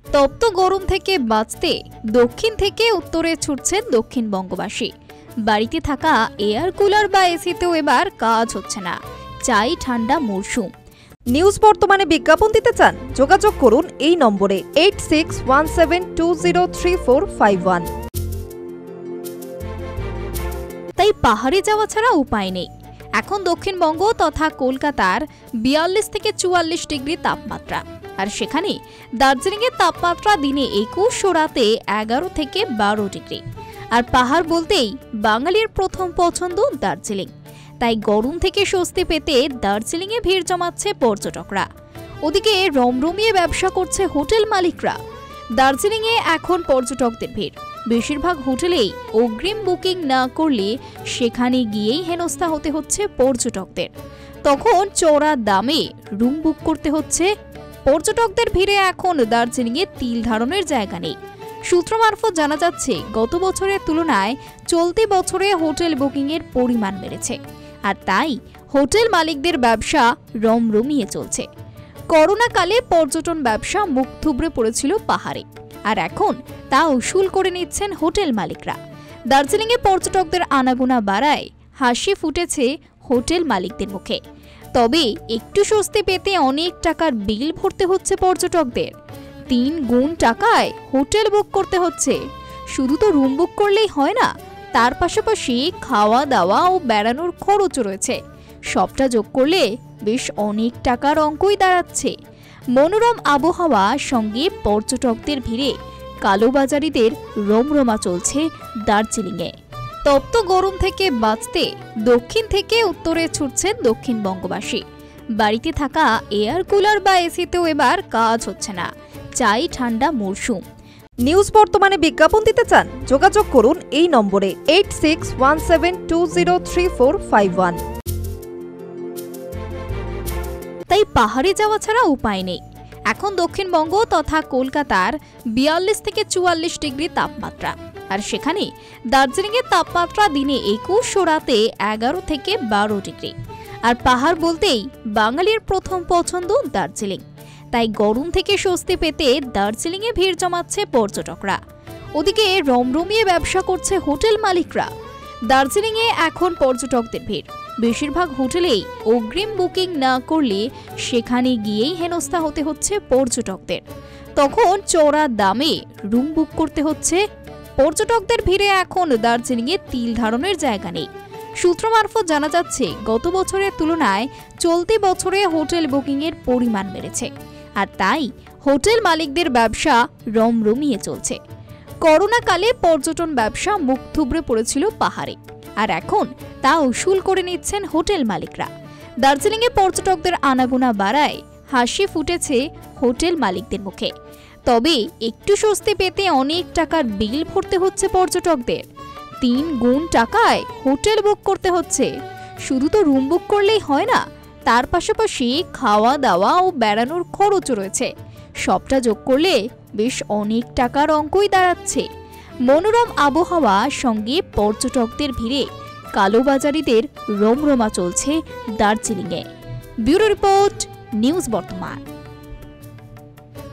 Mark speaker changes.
Speaker 1: তপ্ত গরম থেকে বাঁচতে দক্ষিণ থেকে উত্তরে ছুটছেন দক্ষিণবঙ্গবাসী। বাড়িতে থাকা এয়ার কুলার বা এসিতেও এবার কাজ হচ্ছে না, চাই ঠান্ডা মরশুম।
Speaker 2: নিউজ বর্তমানে বিজ্ঞাপন দিতে চান? যোগাযোগ করুন এই নম্বরে 8617203451।
Speaker 1: তাই পাহাড়ে যাওয়া ছাড়া উপায় নেই। এখন দক্ষিণবঙ্গ তথা কলকাতার 42 থেকে 44 ডিগ্রি তাপমাত্রা, আর সেখানে দার্জিলিংয়ের তাপমাত্রা দিনে 21 ও রাতে 11 থেকে 12 ডিগ্রি। আর পাহাড় বলতেই বাঙালির প্রথম পছন্দ দার্জিলিং। তাই গরম থেকে স্বস্তি পেতে দার্জিলিংয়ে ভিড় জমাচ্ছে পর্যটকরা। ওদিকে রমরমিয়ে ব্যবসা করছে হোটেল মালিকরা। দার্জিলিংয়ে এখন পর্যটকদের ভিড়। বেশিরভাগ হোটেলেই অগ্রিম বুকিং না করলে সেখানে গিয়েই হেনস্থা হতে হচ্ছে পর্যটকদের। তখন চড়া দামে রুম বুক করতে হচ্ছে। পর্যটকদের ভিড়ে এখন দার্জিলিংয়ে তিল ধারণের জায়গা নেই। সূত্র মারফত জানা যাচ্ছে, গত বছরের তুলনায় চলতি বছরে হোটেল বুকিংয়ের পরিমাণ বেড়েছে, আর তাই হোটেল মালিকদের ব্যবসা রমরমিয়ে চলছে। করোনাকালে পর্যটন ব্যবসা মুখ থুবড়ে পড়েছিল পাহাড়ে, আর এখন তা উসুল করে নিচ্ছেন হোটেল মালিকরা। দার্জিলিংয়ে পর্যটকদের আনাগোনা বাড়ায় হাসি ফুটেছে হোটেল মালিকদের মুখে। তবে একটু স্বস্তি পেতে অনেক টাকার বিল ভরতে হচ্ছে পর্যটকদের। 3 গুণ টাকায় হোটেল বুক করতে হচ্ছে। শুধু তো রুম বুক করলেই হয় না, তার পাশাপাশি খাওয়া দাওয়া ও বেড়ানোর খরচও রয়েছে। সবটা যোগ করলে বেশ অনেক টাকার অঙ্কই দাঁড়াচ্ছে। মনোরম আবহাওয়া সঙ্গে পর্যটকদের ভিড়ে কালোবাজারিদের রমরমা চলছে দার্জিলিংয়ে। তপ্ত গরম থেকে বাঁচতে দক্ষিণ থেকে উত্তরে ছুটছেন দক্ষিণবঙ্গবাসী। বাড়িতে থাকা এয়ার কুলার বা এসিতেও এবার কাজ হচ্ছে না, চাই ঠান্ডা মরশুম।
Speaker 2: নিউজ বর্তমানে বিজ্ঞাপন দিতে চান? যোগাযোগ করুন এই নম্বরে 8617203451।
Speaker 1: তাই পাহাড়ে যাওয়া ছাড়া উপায় নেই। এখন দক্ষিণবঙ্গ তথা কলকাতার 42 থেকে 44 ডিগ্রি তাপমাত্রা, আর সেখানে দার্জিলিংয়ের তাপমাত্রা দিনে 21 ও রাতে 11 থেকে 12 ডিগ্রি। আর পাহাড় বলতেই বাঙালির প্রথম পছন্দ দার্জিলিং। তাই গরম থেকে স্বস্তি পেতে দার্জিলিংয়ে ভিড় জমাচ্ছে পর্যটকরা। ওদিকে রমরমিয়ে ব্যবসা করছে হোটেল মালিকরা। দার্জিলিংয়ে এখন পর্যটকদের ভিড়। বেশিরভাগ হোটেলেই অগ্রিম বুকিং না করলে সেখানে গিয়েই হেনস্থা হতে হচ্ছে পর্যটকদের। তখন চড়া দামে রুম বুক করতে হচ্ছে। পর্যটকদের ভিড়ে এখন দার্জিলিংয়ে তিল ধারণের জায়গা নেই। সূত্র মারফত জানা যাচ্ছে, গত বছরের তুলনায় চলতি বছরে হোটেল বুকিংয়ের পরিমাণ বেড়েছে, আর তাই হোটেল মালিকদের ব্যবসা রমরমিয়ে চলছে। করোনাকালে পর্যটন ব্যবসা মুখ থুবড়ে পড়েছিল পাহাড়ে, আর এখন তা উসুল করে নিচ্ছেন হোটেল মালিকরা। দার্জিলিংয়ে পর্যটকদের আনাগোনা বাড়ায় হাসি ফুটেছে হোটেল মালিকদের মুখে। তবে একটু স্বস্তি পেতে অনেক টাকার বিল ভরতে হচ্ছে পর্যটকদের। 3 গুণ টাকায় হোটেল বুক করতে হচ্ছে। শুধু তো রুম বুক করলেই হয় না, তার পাশাপাশি খাওয়া দাওয়া ও বেড়ানোর খরচও রয়েছে। সবটা যোগ করলে বেশ অনেক টাকার অঙ্কই দাঁড়াচ্ছে। মনোরম আবহাওয়া সঙ্গে পর্যটকদের ভিড়ে কালোবাজারিদের রমরমা চলছে দার্জিলিংয়ে। ব্যুরো রিপোর্ট, নিউজ বর্তমান।